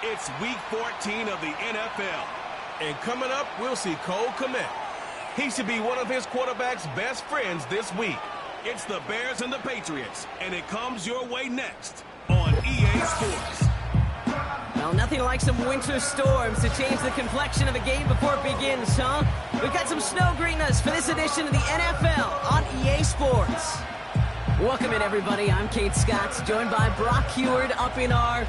It's Week 14 of the NFL. And coming up, we'll see Cole Kmet. He should be one of his quarterback's best friends this week. It's the Bears and the Patriots, and it comes your way next on EA Sports. Well, nothing like some winter storms to change the complexion of a game before it begins, huh? We've got some snow greenness for this edition of the NFL on EA Sports. Welcome in, everybody. I'm Kate Scott, joined by Brock Heward up in our,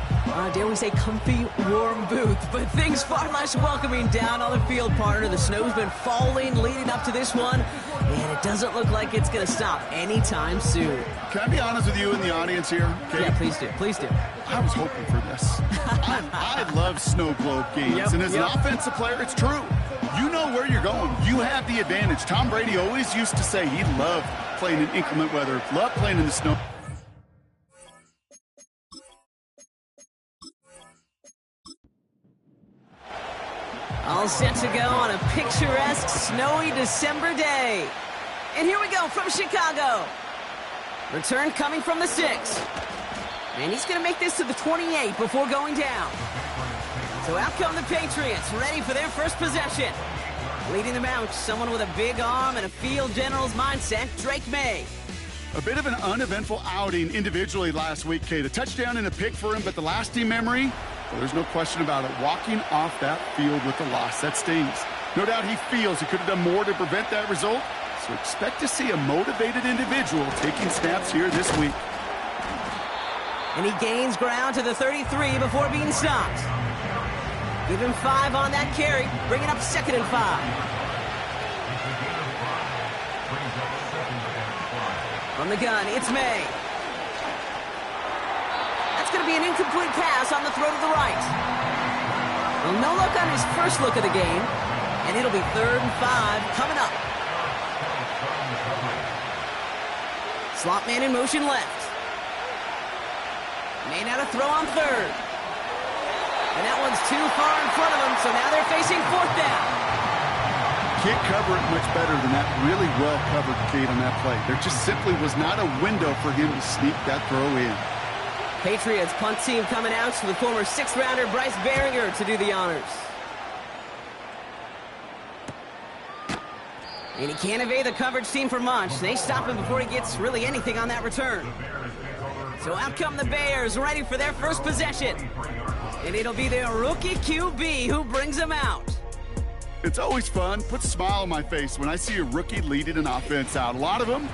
dare we say, comfy, warm booth. But things far less welcoming down on the field, partner. The snow's been falling leading up to this one, and it doesn't look like it's going to stop anytime soon. Can I be honest with you in the audience here, Kate? Yeah, please do. Please do. I was hoping for this. I love snow globe games, and as an offensive player, it's true. You know where you're going. You have the advantage. Tom Brady always used to say he loved playing in inclement weather, loved playing in the snow. All set to go on a picturesque, snowy December day. And here we go from Chicago. Return coming from the 6. And he's going to make this to the 28 before going down. So out come the Patriots, ready for their first possession. Leading them out, someone with a big arm and a field general's mindset, Drake May. A bit of an uneventful outing individually last week, Kate. A touchdown and a pick for him, but the lasting memory, well, there's no question about it. Walking off that field with a loss, that stings. No doubt he feels he could have done more to prevent that result, so expect to see a motivated individual taking snaps here this week. And he gains ground to the 33 before being stopped. Give him 5 on that carry, bringing up 2nd and 5. From the gun, it's May. That's going to be an incomplete pass on the throw to the right. Well, no luck on his first look of the game, and it'll be 3rd and 5 coming up. Slot man in motion left. May now to throw on 3rd. And that one's too far in front of them, so now they're facing 4th down. Can't cover it much better than that. Really well covered, Kate, on that play. There just simply was not a window for him to sneak that throw in. Patriots punt team coming out to the former 6th-rounder Bryce Behringer to do the honors. And he can't evade the coverage team for much. They stop him before he gets really anything on that return. So out come the Bears, ready for their first possession. And it'll be their rookie QB who brings them out. It's always fun, puts a smile on my face when I see a rookie leading an offense out. A lot of them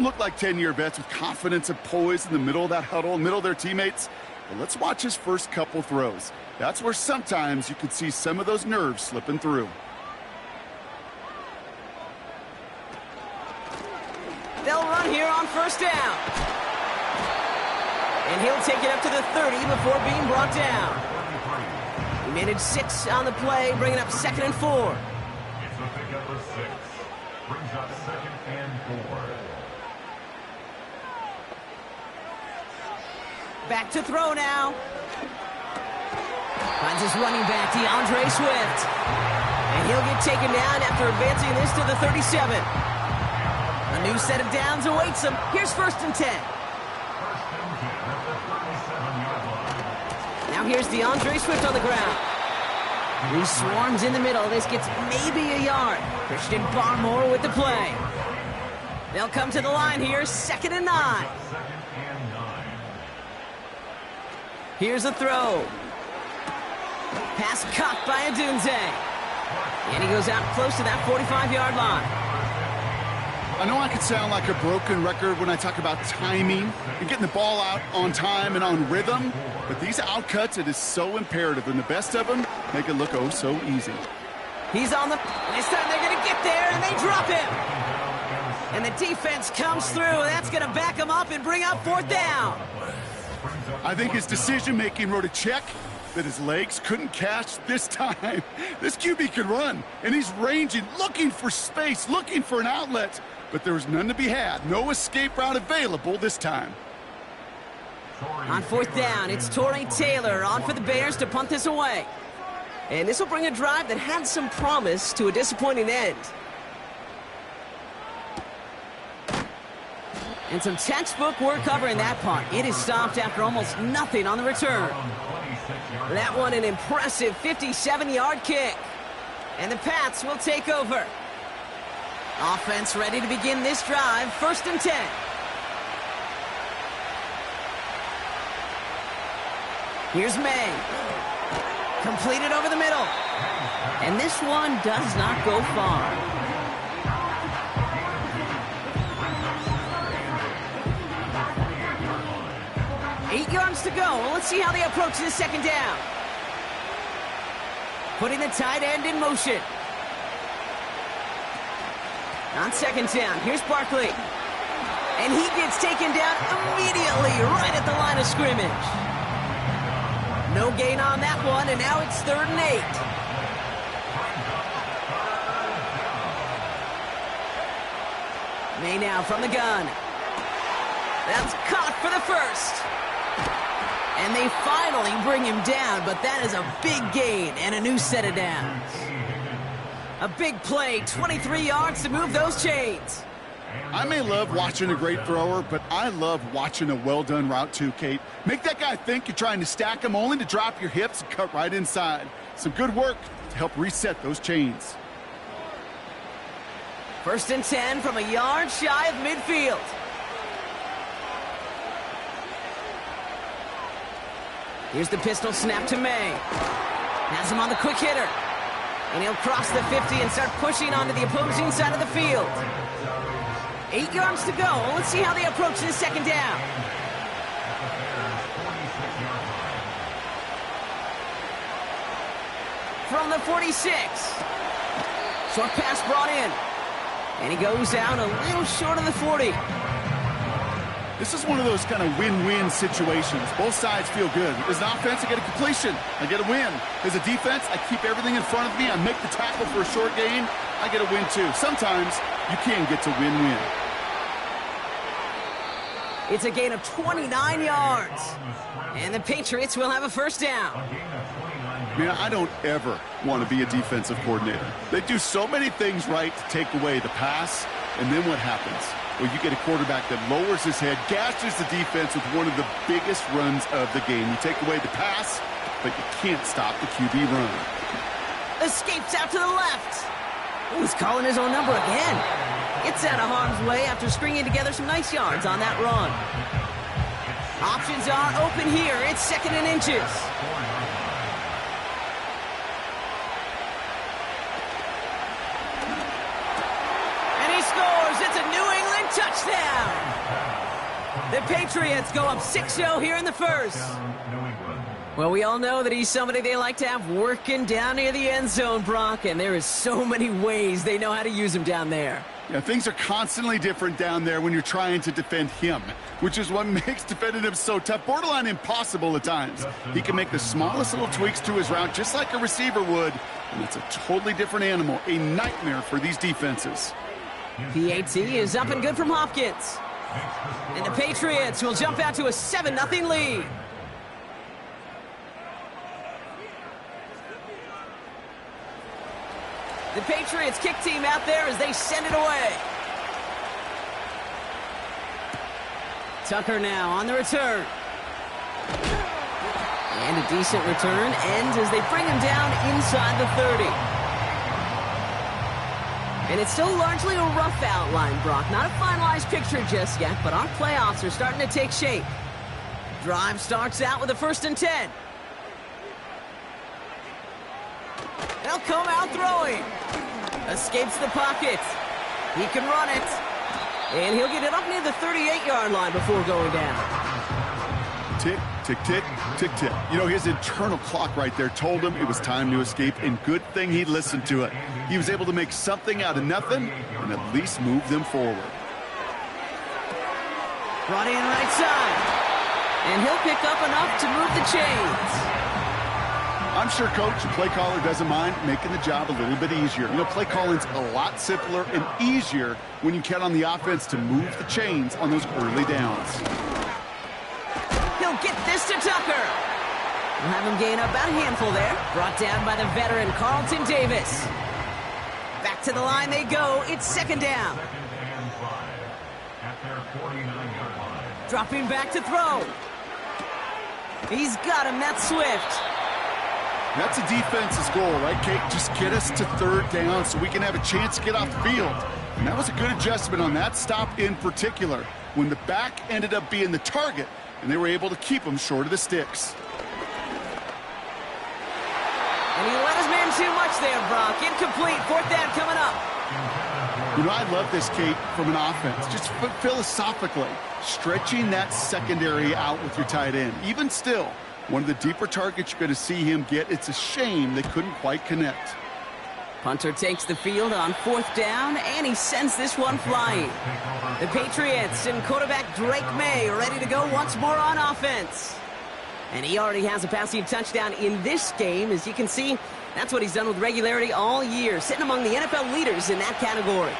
look like 10-year vets with confidence and poise in the middle of that huddle, in the middle of their teammates. But let's watch his first couple throws. That's where sometimes you could see some of those nerves slipping through. They'll run here on 1st down. And he'll take it up to the 30 before being brought down. He managed 6 on the play, bringing up 2nd and 4. It's a pickup of 6. Brings up 2nd and 4. Back to throw now. Finds his running back, DeAndre Swift. And he'll get taken down after advancing this to the 37. A new set of downs awaits him. Here's 1st and 10. Now here's DeAndre Swift on the ground. He swarms in the middle. This gets maybe a yard. Christian Barmore with the play. They'll come to the line here, 2nd and 9. Here's a throw. Pass caught by Adunze. And he goes out close to that 45-yard line. I know I could sound like a broken record when I talk about timing and getting the ball out on time and on rhythm, but these outcuts, it is so imperative, and the best of them make it look oh so easy. He's on the... This time they're going to get there, and they drop him. And the defense comes through. That's going to back him up and bring up 4th down. I think his decision-making wrote a check that his legs couldn't catch this time. This QB can run, and he's ranging, looking for space, looking for an outlet. But there was none to be had. No escape route available this time. On 4th down, it's Torrey Taylor on for the Bears to punt this away. And this will bring a drive that had some promise to a disappointing end. And some textbook work covering that punt. It is stopped after almost nothing on the return. That one an impressive 57-yard kick. And the Pats will take over. Offense ready to begin this drive. 1st and 10. Here's May. Completed over the middle. And this one does not go far. Eight yards to go. Well, let's see how they approach this 2nd down. Putting the tight end in motion. On 2nd down, here's Barkley. And he gets taken down immediately right at the line of scrimmage. No gain on that one, and now it's 3rd and 8. May now from the gun. That's caught for the 1st. And they finally bring him down, but that is a big gain and a new set of downs. A big play, 23 yards to move those chains. I may love watching a great thrower, but I love watching a well-done route too, Kate. Make that guy think you're trying to stack him only to drop your hips and cut right inside. Some good work to help reset those chains. 1st and 10 from a yard shy of midfield. Here's the pistol snap to May. Has him on the quick hitter. And he'll cross the 50 and start pushing onto the opposing side of the field. 8 yards to go. Let's see how they approach this 2nd down. From the 46. Short pass brought in. And he goes out a little short of the 40. This is one of those kind of win-win situations. Both sides feel good. As an offense, I get a completion. I get a win. As a defense, I keep everything in front of me. I make the tackle for a short gain. I get a win, too. Sometimes you can get to win-win. It's a gain of 29 yards. And the Patriots will have a 1st down. Man, I don't ever want to be a defensive coordinator. They do so many things right to take away the pass, and then what happens? Well, you get a quarterback that lowers his head, gashes the defense with one of the biggest runs of the game. You take away the pass, but you can't stop the QB run. Escapes out to the left. Oh, he's calling his own number again. Gets out of harm's way after stringing together some nice yards on that run. Options are open here. It's 2nd and inches. It's a New England touchdown. The Patriots go up 6-0 here in the 1st. Well, we all know that he's somebody they like to have working down near the end zone, Brock, and there is so many ways they know how to use him down there. Yeah, things are constantly different down there when you're trying to defend him, which is what makes defending him so tough, borderline impossible at times. He can make the smallest little tweaks to his route just like a receiver would, and it's a totally different animal, a nightmare for these defenses. PAT is up and good from Hopkins. And the Patriots will jump out to a 7-0 lead. The Patriots kick team out there as they send it away. Tucker now on the return. And a decent return ends as they bring him down inside the 30. And it's still largely a rough outline, Brock. Not a finalized picture just yet, but our playoffs are starting to take shape. Drive starts out with a 1st and 10. They'll come out throwing. Escapes the pocket. He can run it. And he'll get it up near the 38-yard line before going down. Tick, tick, tick, tick, tick. You know, his internal clock right there told him it was time to escape, and good thing he listened to it. He was able to make something out of nothing and at least move them forward. Brought in right side. And he'll pick up enough to move the chains. I'm sure Coach, the play caller, doesn't mind making the job a little bit easier. You know, play calling's a lot simpler and easier when you count on the offense to move the chains on those early downs. He'll get this to Tucker. We'll have him gain about a handful there. Brought down by the veteran Carlton Davis. Back to the line they go. It's 2nd down. Second and 5 at their 49 Dropping back to throw. He's got him. That's Swift. That's a defense's goal, right, Kate? Just get us to third down so we can have a chance to get off the field. And that was a good adjustment on that stop in particular, when the back ended up being the target, and they were able to keep him short of the sticks. And he let his man too much there, Brock. Incomplete. Fourth down coming up. You know, I love this, Kate, from an offense. Just philosophically, stretching that secondary out with your tight end. Even still, one of the deeper targets you're going to see him get. It's a shame they couldn't quite connect. Punter takes the field on fourth down, and he sends this one flying. The Patriots and quarterback Drake May are ready to go once more on offense. And he already has a passing touchdown in this game. As you can see, that's what he's done with regularity all year, sitting among the NFL leaders in that category.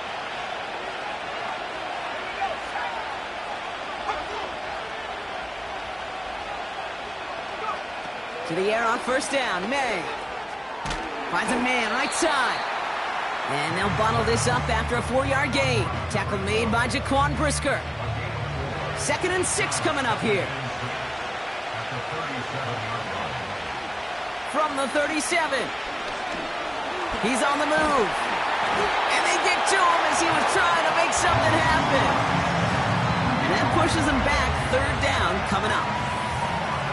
To the air on first down, May. Finds a man right side. And they'll bottle this up after a 4-yard gain. Tackle made by Jaquan Brisker. 2nd and 6 coming up here. From the 37. He's on the move. And they get to him as he was trying to make something happen. And that pushes him back. 3rd down coming up.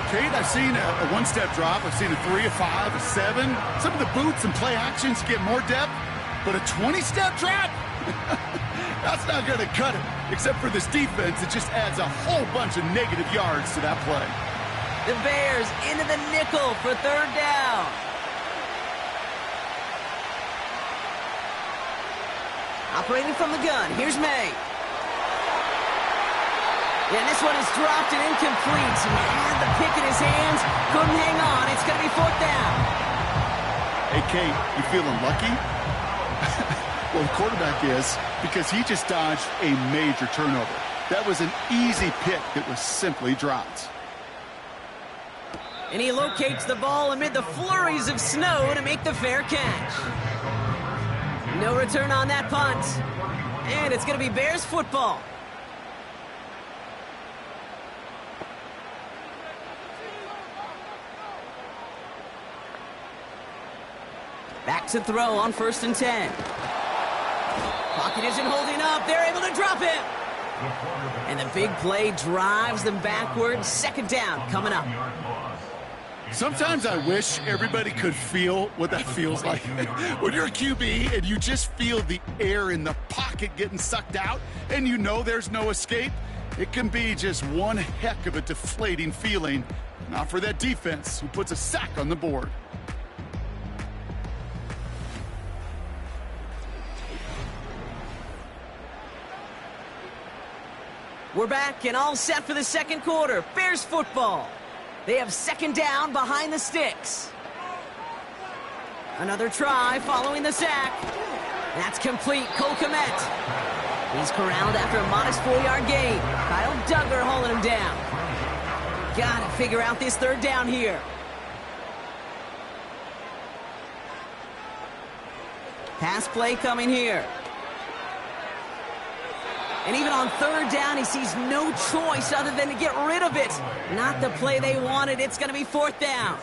Kate, I've seen a one-step drop. I've seen a 3, a 5, a 7. Some of the boots and play actions get more depth, but a 20-step drop? That's not going to cut it. Except for this defense, it just adds a whole bunch of negative yards to that play. The Bears into the nickel for 3rd down. Operating from the gun, here's May. And this one is dropped and incomplete. He had the pick in his hands, couldn't hang on. It's going to be 4th down. Hey, Kate, you feeling lucky? Well, the quarterback is, because he just dodged a major turnover. That was an easy pick that was simply dropped. And he locates the ball amid the flurries of snow to make the fair catch. No return on that punt. And it's going to be Bears football. Back to throw on 1st and 10. Pocket isn't holding up. They're able to drop it. And the big play drives them backwards. 2nd down coming up. Sometimes I wish everybody could feel what that feels like. When you're a QB and you just feel the air in the pocket getting sucked out and you know there's no escape, it can be just one heck of a deflating feeling. Not for that defense who puts a sack on the board. We're back and all set for the 2nd quarter. Bears football. They have 2nd down behind the sticks. Another try following the sack. That's complete. Cole Kmet. He's corralled after a modest 4-yard gain. Kyle Duggar hauling him down. Gotta figure out this 3rd down here. Pass play coming here. And even on 3rd down, he sees no choice other than to get rid of it. Not the play they wanted. It's going to be 4th down.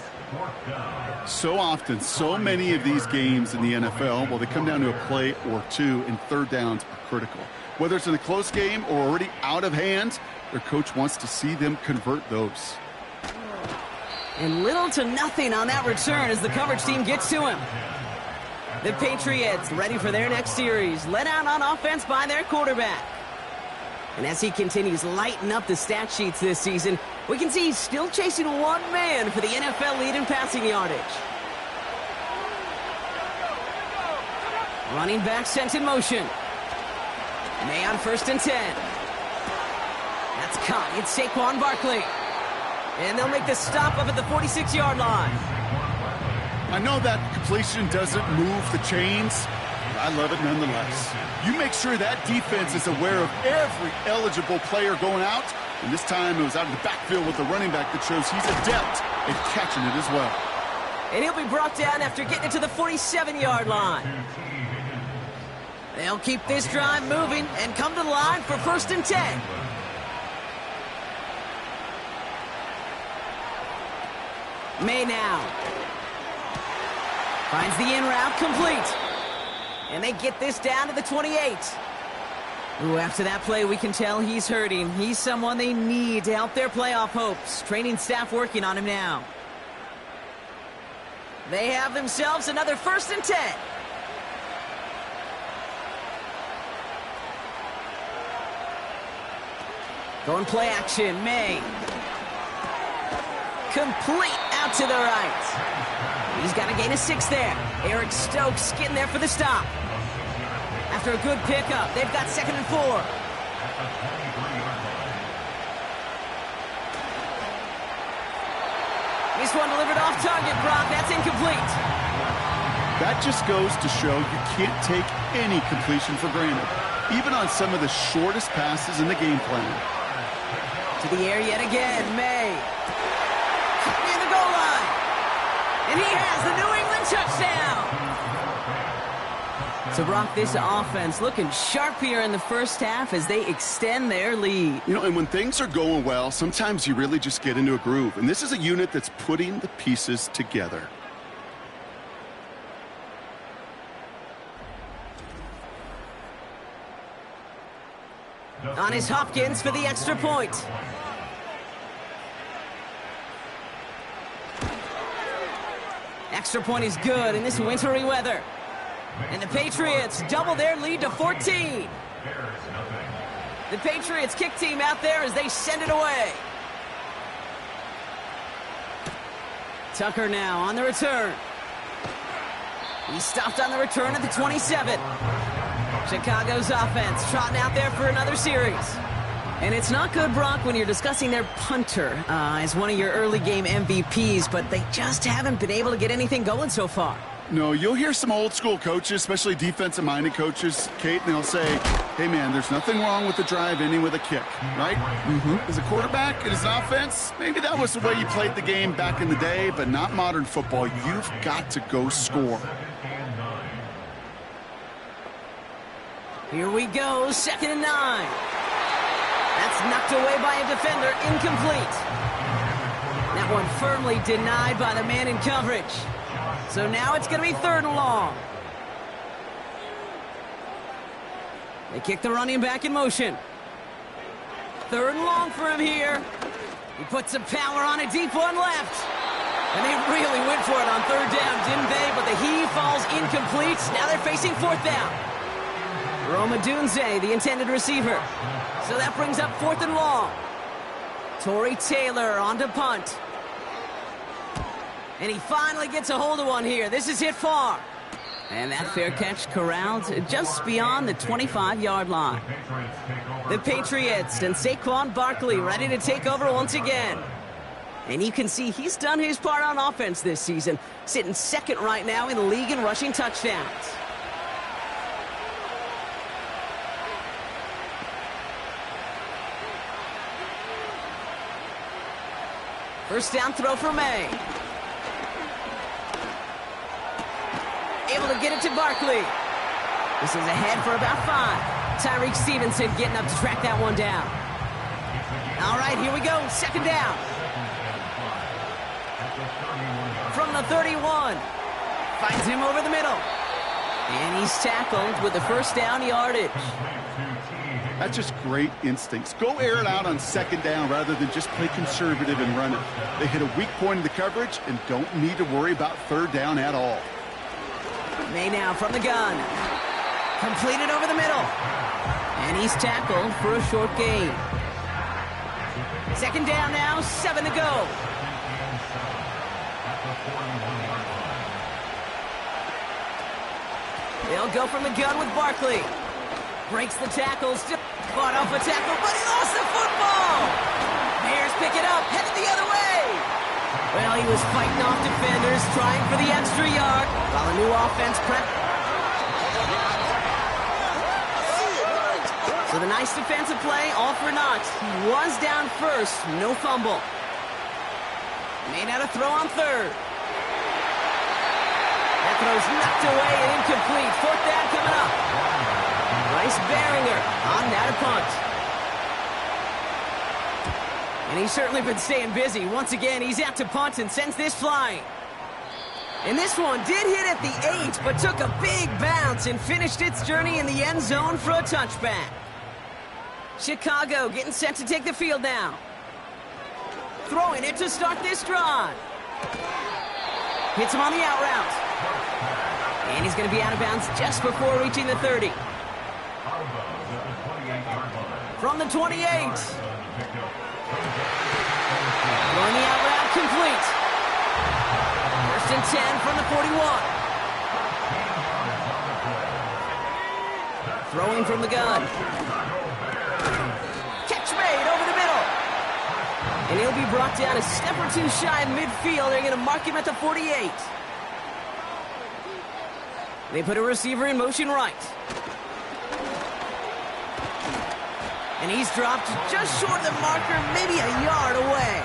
So often, so many of these games in the NFL, well, they come down to a play or two, and 3rd downs are critical. Whether it's in a close game or already out of hand, their coach wants to see them convert those. And little to nothing on that return as the coverage team gets to him. The Patriots ready for their next series, led out on offense by their quarterback. And as he continues lighting up the stat sheets this season, we can see he's still chasing one man for the NFL lead in passing yardage. Running back sent in motion. May on 1st and 10. That's caught. It's Saquon Barkley. And they'll make the stop up at the 46-yard line. I know that completion doesn't move the chains, but I love it nonetheless. You make sure that defense is aware of every eligible player going out, and this time it was out of the backfield with the running back that shows he's adept at catching it as well. And he'll be brought down after getting it to the 47-yard line. They'll keep this drive moving and come to the line for 1st and 10. May now. Finds the in route complete. And they get this down to the 28. Ooh, after that play, we can tell he's hurting. He's someone they need to help their playoff hopes. Training staff working on him now. They have themselves another 1st and 10. Going play action, May. Complete out to the right. He's got to gain a 6 there. Eric Stokes getting there for the stop. After a good pickup, they've got 2nd and 4. This one delivered off target, Brock. That's incomplete. That just goes to show you can't take any completion for granted, even on some of the shortest passes in the game plan. To the air yet again, May. Near the goal line. And he has the New England touchdown. So, Brock, this offense looking sharp here in the first half as they extend their lead. You know, and when things are going well, sometimes you really just get into a groove. And this is a unit that's putting the pieces together. On is Hopkins for the extra point. Extra point is good in this wintry weather. And the Patriots double their lead to 14. The Patriots kick team out there as they send it away. Tucker now on the return. He stopped on the return at the 27. Chicago's offense trotting out there for another series. And it's not good, Brock, when you're discussing their punter as one of your early game MVPs, but they just haven't been able to get anything going so far. No, you'll hear some old school coaches, especially defensive-minded coaches, Kate, and they'll say, hey, man, there's nothing wrong with the drive ending with a kick, right? As a quarterback and as an offense, maybe that was the way you played the game back in the day, but not modern football. You've got to go score. Here we go, 2nd and 9. That's knocked away by a defender, incomplete. That one firmly denied by the man in coverage. So now it's going to be 3rd and long. They kick the running back in motion. 3rd and long for him here. He puts some power on a deep one left. And they really went for it on 3rd down, didn't they? But the heave falls incomplete. Now they're facing 4th down. Roma Dunze, the intended receiver. So that brings up 4th and long. Torrey Taylor on to punt. And he finally gets a hold of one here. This is hit far. And that fair catch corralled just beyond the 25-yard line. The Patriots and Saquon Barkley ready to take over once again. And you can see he's done his part on offense this season, sitting 2nd right now in the league in rushing touchdowns. First down throw for May. Able to get it to Barkley. This is ahead for about 5. Tyreek Stevenson getting up to track that one down. All right, here we go. 2nd down. From the 31. Finds him over the middle. And he's tackled with the 1st down yardage. That's just great instincts. Go air it out on 2nd down rather than just play conservative and run it. They hit a weak point in the coverage and don't need to worry about 3rd down at all. May now from the gun. Completed over the middle. And he's tackled for a short gain. 2nd down now, 7 to go. They'll go from the gun with Barkley. Breaks the tackle, still caught off a tackle, but he lost the football! Bears pick it up, headed the other way! Well, he was fighting off defenders, trying for the extra yard, while a new offense prep. So the nice defensive play, all for naught. He was down first, no fumble. Made out a throw on 3rd. That throw's knocked away and incomplete. 4th down coming up. Bryce Baringer on that punt. And he's certainly been staying busy. Once again, he's out to punt and sends this flying. And this one did hit at the 8, but took a big bounce and finished its journey in the end zone for a touchback. Chicago getting set to take the field now. Throwing it to start this drive. Hits him on the out route. And he's going to be out of bounds just before reaching the 30. From the 28. Throwing the out route complete. First and 10 from the 41. Throwing from the gun. Catch made over the middle. And he'll be brought down a step or two shy of midfield. They're going to mark him at the 48. They put a receiver in motion right. And he's dropped just short of the marker, maybe a yard away.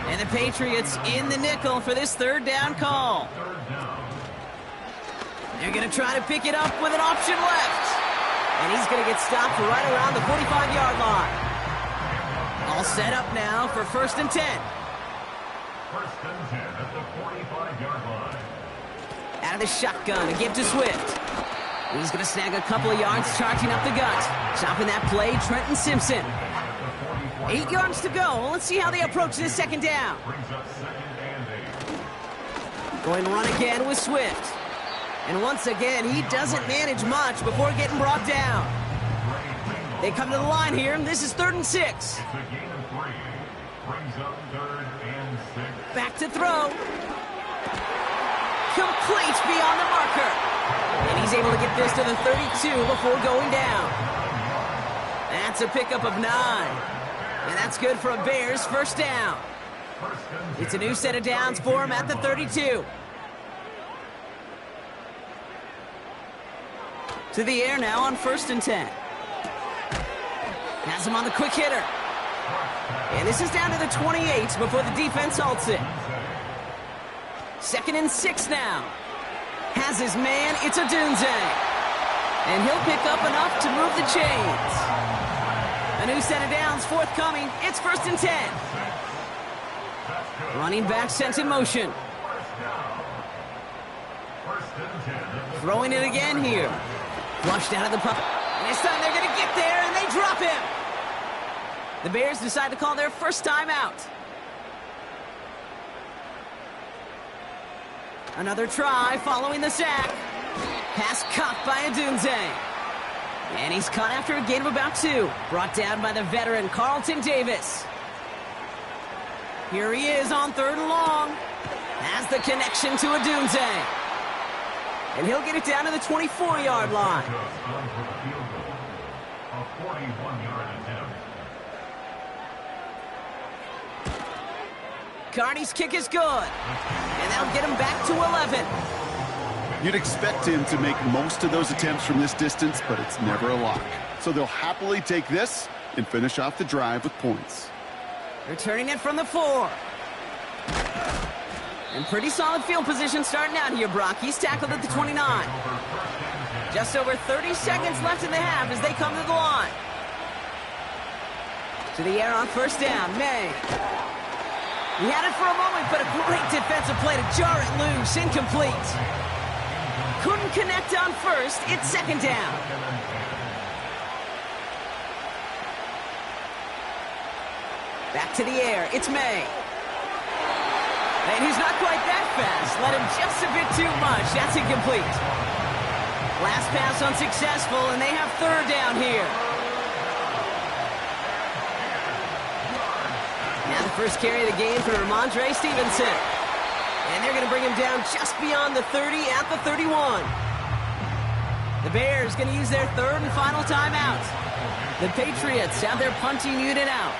And the Patriots in the nickel for this third down call. They're going to try to pick it up with an option left. And he's going to get stopped right around the 45-yard line. All set up now for first and 10. First and 10 at the 45-yard line. Out of the shotgun to give to Swift. He's going to snag a couple of yards, charging up the gut. Stopping that play, Trenton Simpson. 8 yards to go. Let's see how they approach this second down. Going to run again with Swift. And once again, he doesn't manage much before getting brought down. They come to the line here, and this is 3rd and 6. It's a gain of 3. Brings up 3rd and 6. Back to throw. Complete beyond the marker. And he's able to get this to the 32 before going down. That's a pickup of 9. And that's good for a Bears first down. It's a new set of downs for him at the 32. To the air now on 1st and 10. Has him on the quick hitter. And this is down to the 28 before the defense halts it. 2nd and 6 now. Has his man, it's a Dunze. And he'll pick up enough to move the chains. A new set of downs forthcoming. It's 1st and 10. Running back sent in motion. Throwing it again here. Flushed out of the pocket. And this time they're going to get there, and they drop him. The Bears decide to call their first timeout. Another try following the sack. Pass caught by Dunze. And he's caught after a gain of about 2. Brought down by the veteran Carlton Davis. Here he is on 3rd and long. Has the connection to a Dunze. And he'll get it down to the 24-yard line. A 41-yard attempt. Carney's kick is good. And they'll get him back to 11. You'd expect him to make most of those attempts from this distance, but it's never a lock. So they'll happily take this and finish off the drive with points. Returning it from the 4. And pretty solid field position starting out here, Brock. He's tackled at the 29. Just over 30 seconds left in the half as they come to the line. To the air on 1st down, May. He had it for a moment, but a great defensive play to jar it loose. Incomplete. Couldn't connect on 1st. It's 2nd down. Back to the air. It's May. And he's not quite that fast. Let him just a bit too much. That's incomplete. Last pass unsuccessful, and they have 3rd down here. Now the first carry of the game for Ramondre Stevenson. And they're going to bring him down just beyond the 30 at the 31. The Bears going to use their 3rd and final timeout. The Patriots have their punting unit out.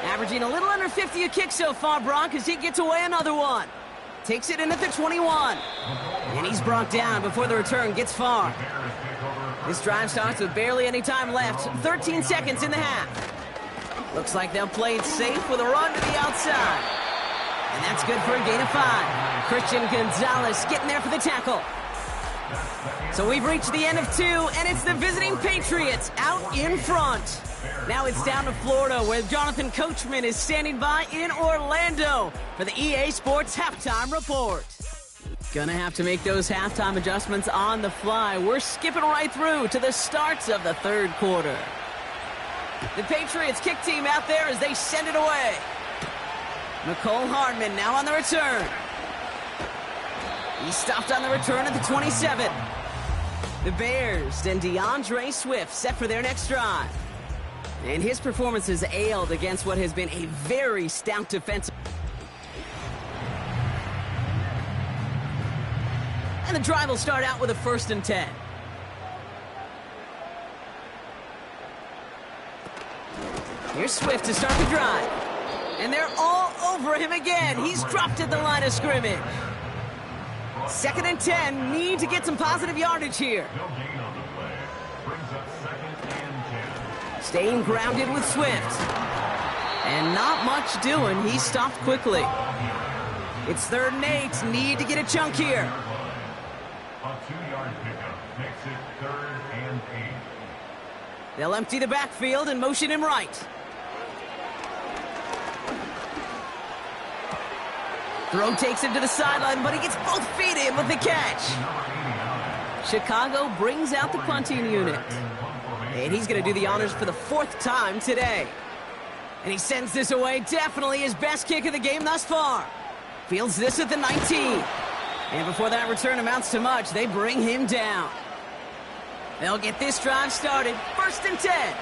Averaging a little under 50 a kick so far, Brock, as he gets away another one. Takes it in at the 21. And he's brought down before the return gets far. This drive starts with barely any time left. 13 seconds in the half. Looks like they'll play it safe with a run to the outside. And that's good for a gain of 5. Christian Gonzalez getting there for the tackle. So we've reached the end of 2, and it's the visiting Patriots out in front. Now it's down to Florida, where Jonathan Coachman is standing by in Orlando for the EA Sports Halftime Report. Gonna have to make those halftime adjustments on the fly. We're skipping right through to the starts of the third quarter. The Patriots kick team out there as they send it away. Nicole Hardman now on the return. He stopped on the return at the 27. The Bears and DeAndre Swift set for their next drive. And his performance has ailed against what has been a very stout defensive. And the drive will start out with a 1st and 10. Here's Swift to start the drive. And they're all over him again. He's dropped at the line of scrimmage. 2nd and 10. Need to get some positive yardage here. Staying grounded with Swift. And not much doing. He stopped quickly. It's 3rd and 8. Need to get a chunk here. A 2-yard pickup makes it 3rd and 8. They'll empty the backfield and motion him right. Throw takes him to the sideline, but he gets both feet in with the catch. Chicago brings out the punting unit. And he's going to do the honors for the 4th time today. And he sends this away, definitely his best kick of the game thus far. Fields this at the 19. And before that return amounts to much, they bring him down. They'll get this drive started. 1st and 10.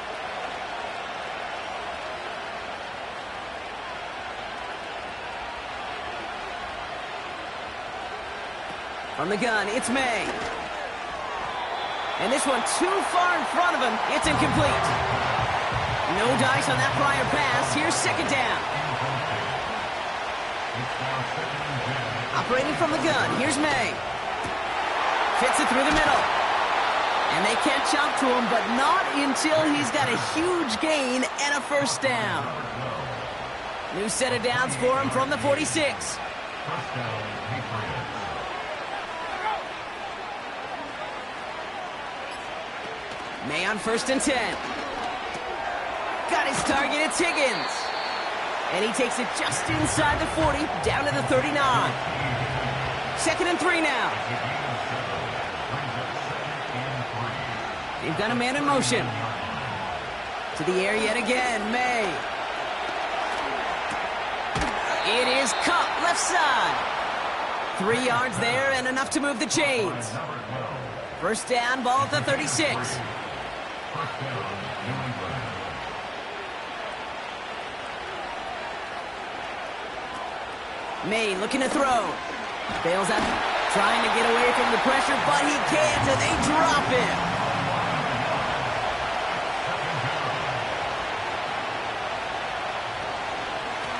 From the gun, it's May. And this one too far in front of him. It's incomplete. No dice on that prior pass. Here's 2nd down. Operating from the gun, here's May. Fits it through the middle. And they catch up to him, but not until he's got a huge gain and a 1st down. New set of downs for him from the 46. May on 1st and 10. Got his target, it's Higgins. And he takes it just inside the 40, down to the 39. 2nd and 3 now. They've got a man in motion. To the air yet again, May. It is Cup, left side. 3 yards there and enough to move the chains. 1st down, ball at the 36. May looking to throw. Bails out, trying to get away from the pressure, but he can't, and they drop him.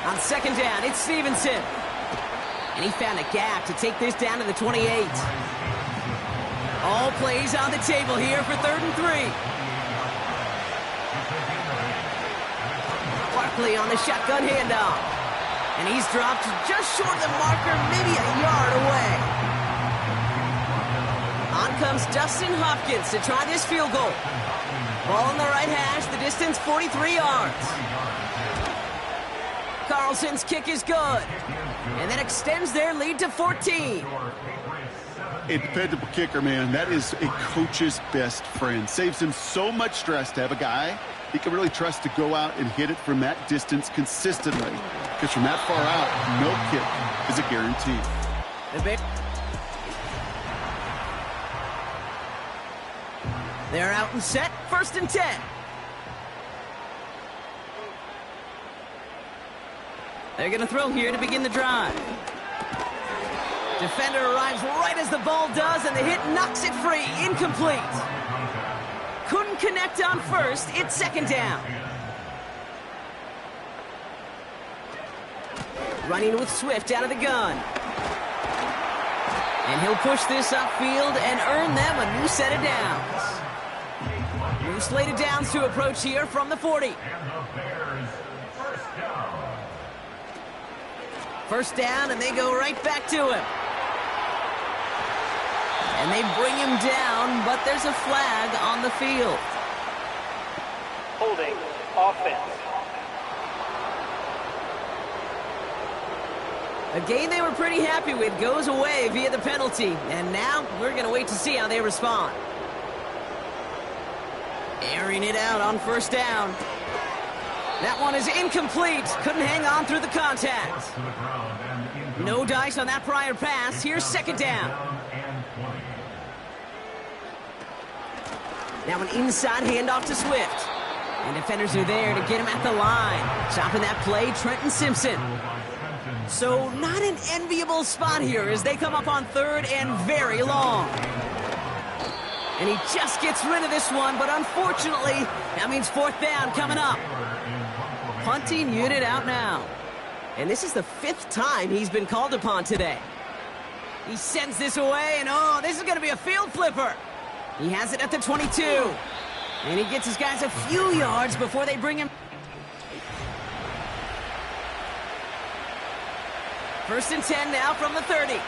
On 2nd down, it's Stevenson. And he found a gap to take this down to the 28. All plays on the table here for 3rd and 3. Barkley on the shotgun handoff. And he's dropped just short of the marker, maybe a yard away. On comes Dustin Hopkins to try this field goal. Ball in the right hash, the distance 43 yards. Carlson's kick is good. And that extends their lead to 14. A dependable kicker, man. That is a coach's best friend. Saves him so much stress to have a guy he can really trust to go out and hit it from that distance consistently. Because from that far out, no kick is a guarantee. They're out and set. 1st and 10. They're going to throw here to begin the drive. Defender arrives right as the ball does, and the hit knocks it free. Incomplete. Couldn't connect on 1st. It's 2nd down. Running with Swift out of the gun. And he'll push this upfield and earn them a new set of downs. New slate of downs to approach here from the 40. 1st down, and they go right back to him. And they bring him down, but there's a flag on the field. Holding. offense. A game they were pretty happy with goes away via the penalty. And now we're going to wait to see how they respond. Airing it out on first down. That one is incomplete. Couldn't hang on through the contact. No dice on that prior pass. Here's second down. Now an inside handoff to Swift. And defenders are there to get him at the line. Chopping that play, Trenton Simpson. So not an enviable spot here as they come up on third and very long. And he just gets rid of this one, but unfortunately, that means fourth down coming up. Punting unit out now. And this is the 5th time he's been called upon today. He sends this away, and oh, this is going to be a field flipper. He has it at the 22. And he gets his guys a few yards before they bring him. First and 10 now from the 30.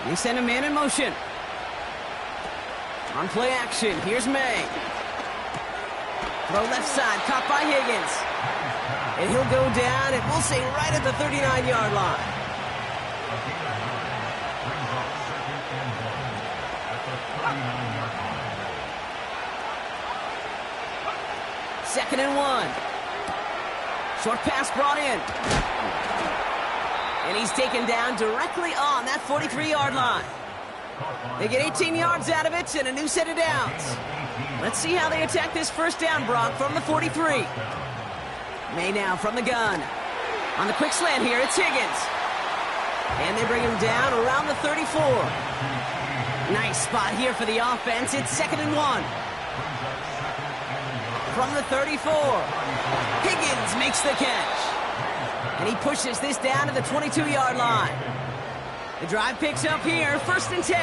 They send him in motion. On play action, here's May. Throw left side, caught by Higgins. And he'll go down, and we'll say right at the 39-yard line. Second and 1. Short pass brought in. And he's taken down directly on that 43-yard line. They get 18 yards out of it and a new set of downs. Let's see how they attack this first down, Brock, from the 43. May now from the gun. On the quick slant here, it's Higgins. And they bring him down around the 34. Nice spot here for the offense. It's second and 1. From the 34. Higgins makes the catch. And he pushes this down to the 22-yard line. The drive picks up here, first and 10.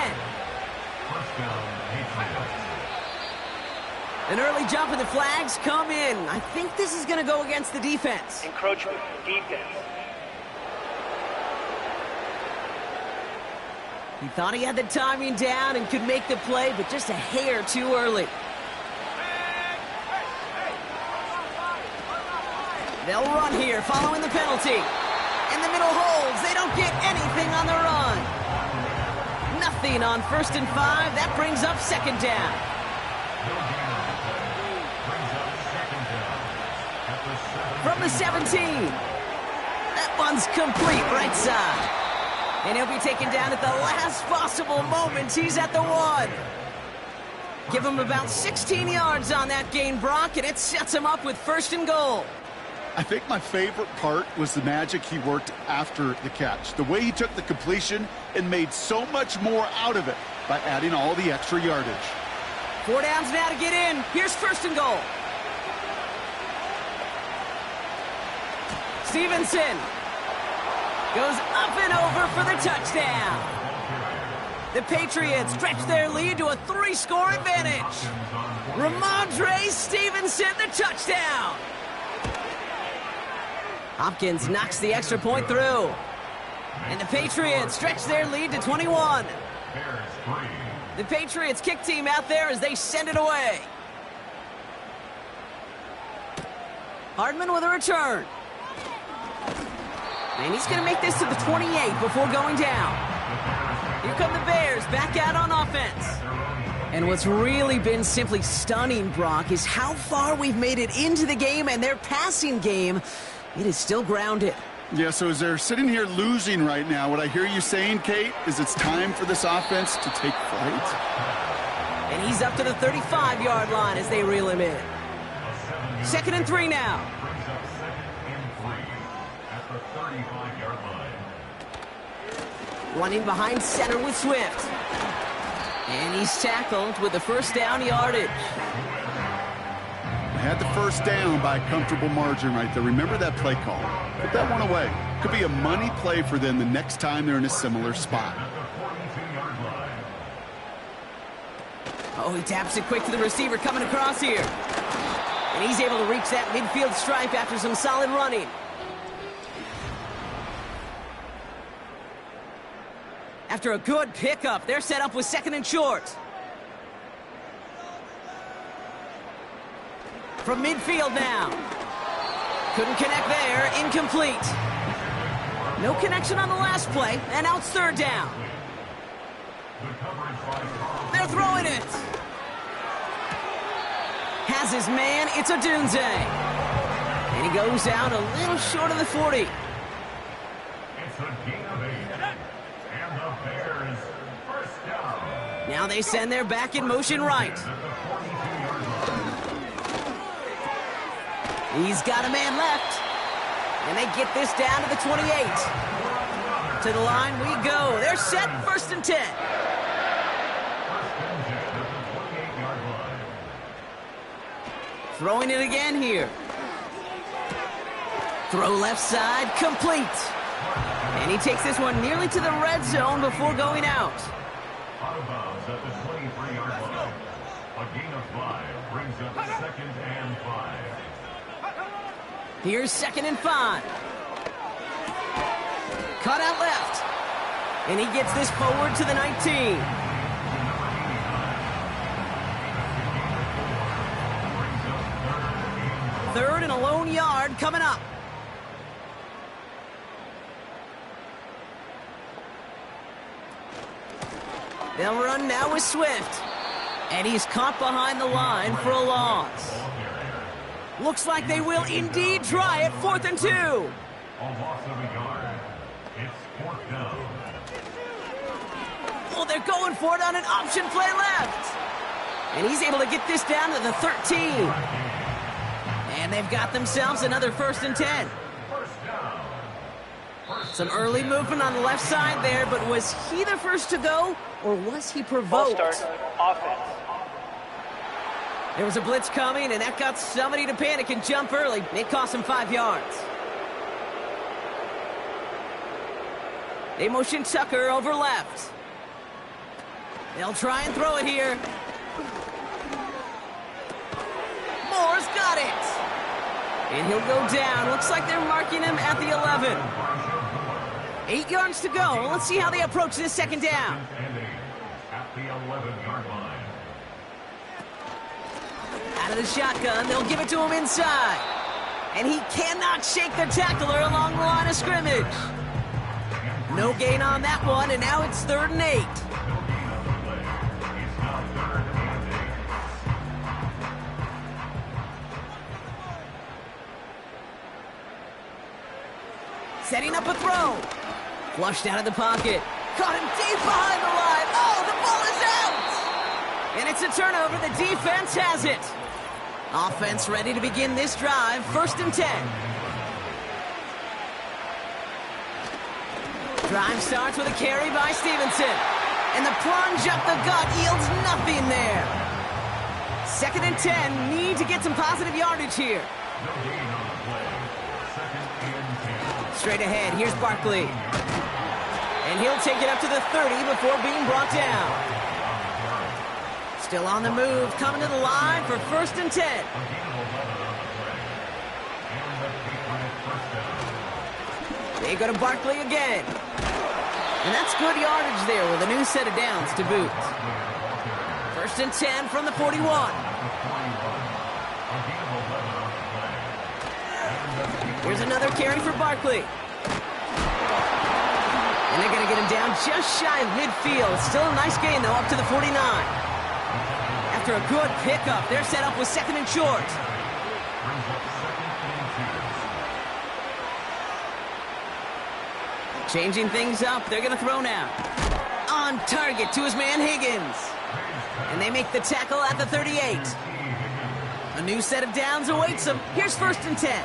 An early jump and the flags come in. I think this is going to go against the defense. Encroachment defense. He thought he had the timing down and could make the play, but just a hair too early. They'll run here following the penalty. In the middle holds. They don't get anything on the run. Nothing on first and 5. That brings up second down. From the 17. That one's complete right side. And he'll be taken down at the last possible moment. He's at the 1. Give him about 16 yards on that gain, Brock, and it sets him up with first and goal. I think my favorite part was the magic he worked after the catch. The way he took the completion and made so much more out of it by adding all the extra yardage. 4 downs now to get in. Here's first and goal. Stevenson goes up and over for the touchdown. The Patriots stretch their lead to a 3-score advantage. Ramondre Stevenson, the touchdown. Hopkins knocks the extra point through. And the Patriots stretch their lead to 21. The Patriots kick team out there as they send it away. Hardman with a return. And he's going to make this to the 28 before going down. Here come the Bears back out on offense. And what's really been simply stunning, Brock, is how far we've made it into the game, and their passing game, it is still grounded. Yeah, so as they're sitting here losing right now, what I hear you saying, Kate, is it's time for this offense to take flight. And he's up to the 35-yard line as they reel him in. Second and 3 now. Running behind center with Swift. And he's tackled with the first down yardage. They had the first down by a comfortable margin right there. Remember that play call. Put that one away. Could be a money play for them the next time they're in a similar spot. Oh, he taps it quick to the receiver coming across here. And he's able to reach that midfield stripe after some solid running. After a good pickup, they're set up with second and short. from midfield now. Couldn't connect there, incomplete. No connection on the last play, and now it's third down. They're throwing it. Has his man, it's Odunze. And he goes out a little short of the 40. It's a gain of 8. And the Bears first down. Now they send their back in motion right. At the 42-yard line. He's got a man left. And they get this down to the 28. To the line we go. They're set, first and 10. First and 10 at the 28-yard line. Throwing it again here. Throw left side, complete. And he takes this one nearly to the red zone before going out. Out of bounds at the 23-yard line. A gain of 5 brings up second and 5. Here's second and 5. Cut out left. And he gets this forward to the 19. Third and a lone yard coming up. They'll run now with Swift. And he's caught behind the line for a loss. Looks like they will indeed try it, 4th and 2. A loss of a yard. It's 4th down. Oh, they're going for it on an option play left. And he's able to get this down to the 13. And they've got themselves another 1st and 10. First down. Some early movement on the left side there, but was he the first to go, or was he provoked? Ball start, offense. There was a blitz coming, and that got somebody to panic and jump early. It cost him 5 yards. They motion Tucker over left. They'll try and throw it here. Moore's got it. And he'll go down. Looks like they're marking him at the 11. 8 yards to go. Let's see how they approach this second down. And 8 at the 11-yard line. Out of the shotgun, they'll give it to him inside. And he cannot shake the tackler along the line of scrimmage. No gain on that one, and now it's 3rd and 8. No gain on the play. It's now 3rd and 8. Setting up a throw. Flushed out of the pocket. Caught him deep behind the line. Oh, the ball is out! And it's a turnover. The defense has it. Offense ready to begin this drive. 1st and 10. Drive starts with a carry by Stevenson. And the plunge up the gut yields nothing there. 2nd and 10. Need to get some positive yardage here. No gain on the play. 2nd and 10. Straight ahead, here's Barkley. And he'll take it up to the 30 before being brought down. Still on the move, coming to the line for 1st and 10. A gain of 11 on the play. And the Patriot first down. They go to Barkley again. And that's good yardage there with a new set of downs to boot. 1st and 10 from the 41. A gain of 11 on the play. Here's another carry for Barkley. And they're going to get him down just shy of midfield. Still a nice gain, though, up to the 49. After a good pickup, they're set up with 2nd and short. Brings up 2nd and 2. Changing things up, they're going to throw now. On target to his man Higgins. And they make the tackle at the 38. A new set of downs awaits them. Here's 1st and 10.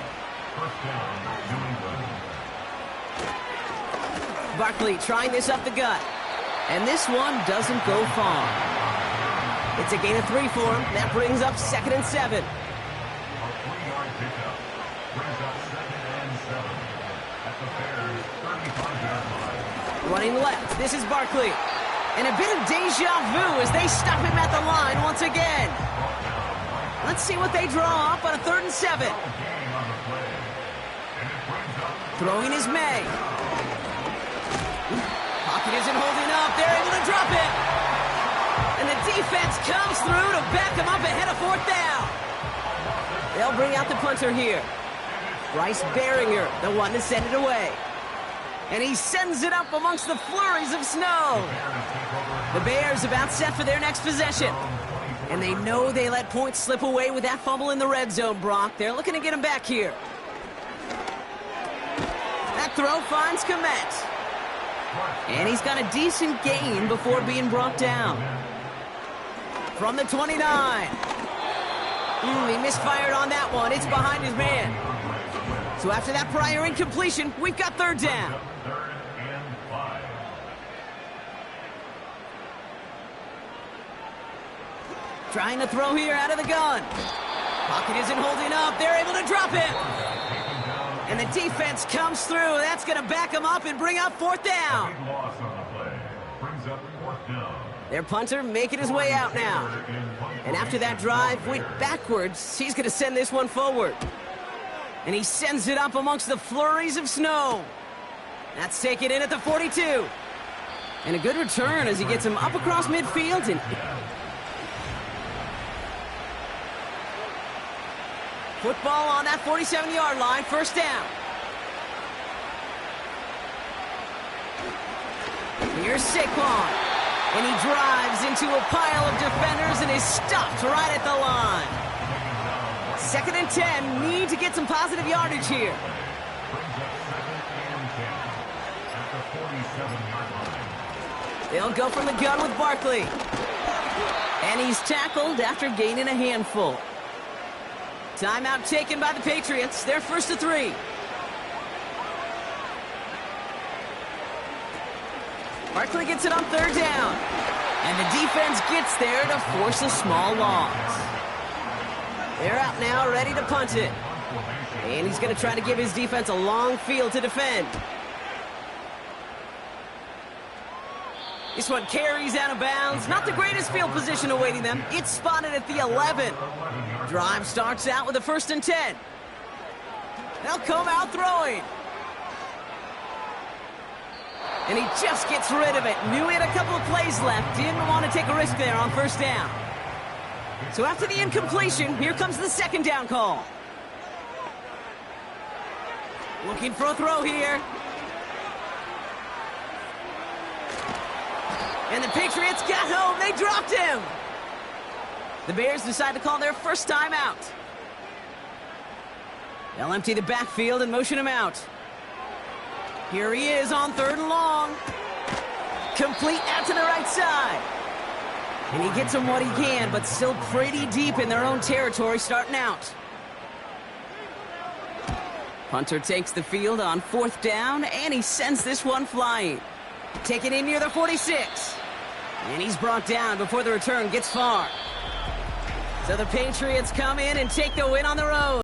First down, New England. Barkley trying this up the gut. And this one doesn't go far. It's a gain of 3 for him. That brings up 2nd and 7. A 3-yard pickup brings up 2nd and 7 at the Bears' 35-yard line. Running left, this is Barkley. And a bit of deja vu as they stop him at the line once again. Let's see what they draw up on a 3rd and 7. Gain on the play. And it brings up Throwing is May. Pocket isn't holding up. They're able to drop it. And the defense comes through to back him up ahead of 4th down. They'll bring out the punter here. Bryce Behringer, the one to send it away. And he sends it up amongst the flurries of snow. The Bears about set for their next possession. And they know they let points slip away with that fumble in the red zone, Brock. They're looking to get him back here. That throw finds Komet. And he's got a decent gain before being brought down. From the 29. He misfired on that one. It's behind his man. So after that prior incompletion, we've got third down. Trying to throw here out of the gun. Pocket isn't holding up. They're able to drop him. And the defense comes through. That's going to back them up and bring up fourth down. Their punter making his way out now. And after that drive went backwards, he's going to send this one forward. And he sends it up amongst the flurries of snow. That's taken in at the 42. And a good return as he gets him up across midfield. And football on that 47-yard line, first down. Here's Saquon. And he drives into a pile of defenders and is stopped right at the line. 2nd and 10, need to get some positive yardage here. They'll go from the gun with Barkley. And he's tackled after gaining a handful. Timeout taken by the Patriots. They're 1st and 3. Barkley gets it on third down. And the defense gets there to force a small loss. They're out now, ready to punt it. And he's going to try to give his defense a long field to defend. This one carries out of bounds. Not the greatest field position awaiting them. It's spotted at the 11. Drive starts out with a 1st and 10. They'll come out throwing. And he just gets rid of it. Knew he had a couple of plays left. Didn't want to take a risk there on first down. So after the incompletion, here comes the 2nd down call. Looking for a throw here. And the Patriots got home. They dropped him. The Bears decide to call their first time out. They'll empty the backfield and motion him out. Here he is on 3rd and long. Complete out to the right side. And he gets him what he can, but still pretty deep in their own territory starting out. Punter takes the field on 4th down, and he sends this one flying. Taken in near the 46. And he's brought down before the return gets far. So the Patriots come in and take the win on the road.